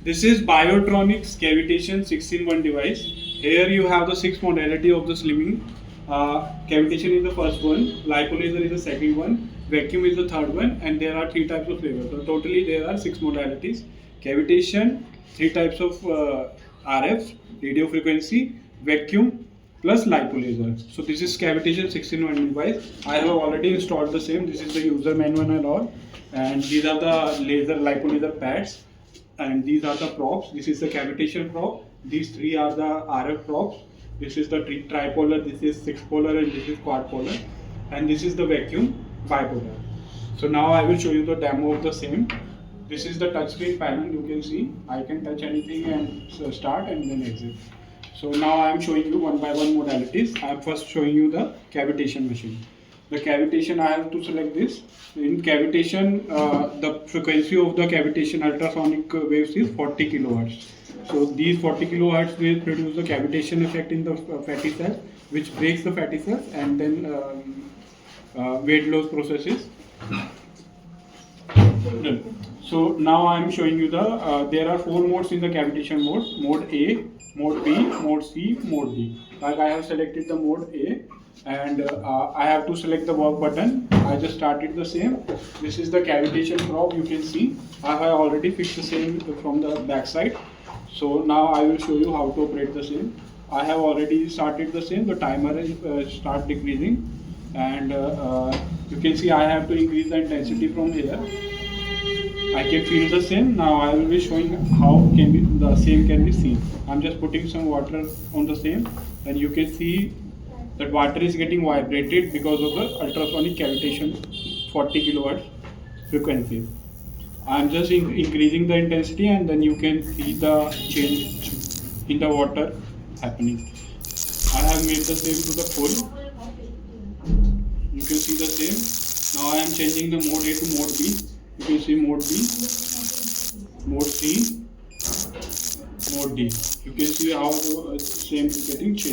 This is Biotronix Cavitation 6-in-1 device. Here you have the 6 modality of the slimming. Cavitation is the first one, Lipo laser is the second one, vacuum is the third one, and there are 3 types of flavors. So totally there are 6 modalities. Cavitation, 3 types of RFs, radio frequency, vacuum, plus lipo laser. So this is cavitation 6-in-1 device. I have already installed the same. This is the user manual and all. And these are the laser lipo laser pads. And these are the props. This is the cavitation prop. These 3 are the RF props. This is the tripolar, this is 6-polar, and this is quad-polar. And this is the vacuum bipolar. So now I will show you the demo of the same. This is the touchscreen panel. You can see I can touch anything and start and then exit. So now I am showing you one by one modalities. I am first showing you the cavitation machine. The cavitation, I have to select this. In cavitation, the frequency of the cavitation ultrasonic waves is 40 kilohertz. So these 40 kilohertz will produce the cavitation effect in the fatty cells, which breaks the fatty cells, and then weight loss processes. So now I am showing you the, there are 4 modes in the cavitation mode. Mode A, Mode B, Mode C, Mode D. Like I have selected the Mode A, and I have to select the work button. I just started the same. This is the cavitation probe. You can see I have already fixed the same from the back side. So now I will show you how to operate the same. I have already started the same. The timer is start decreasing, and you can see I have to increase the intensity from here. I can feel the same. Now I will be showing how the same can be seen. I'm just putting some water on the same, and you can see that water is getting vibrated because of the ultrasonic cavitation 40 kilohertz frequency. I'm just increasing the intensity, and then you can see the change in the water happening. I have made the same to the full. You can see the same. Now I am changing the mode A to mode B. You can see mode B, mode C, mode D. You can see how the same is getting changed.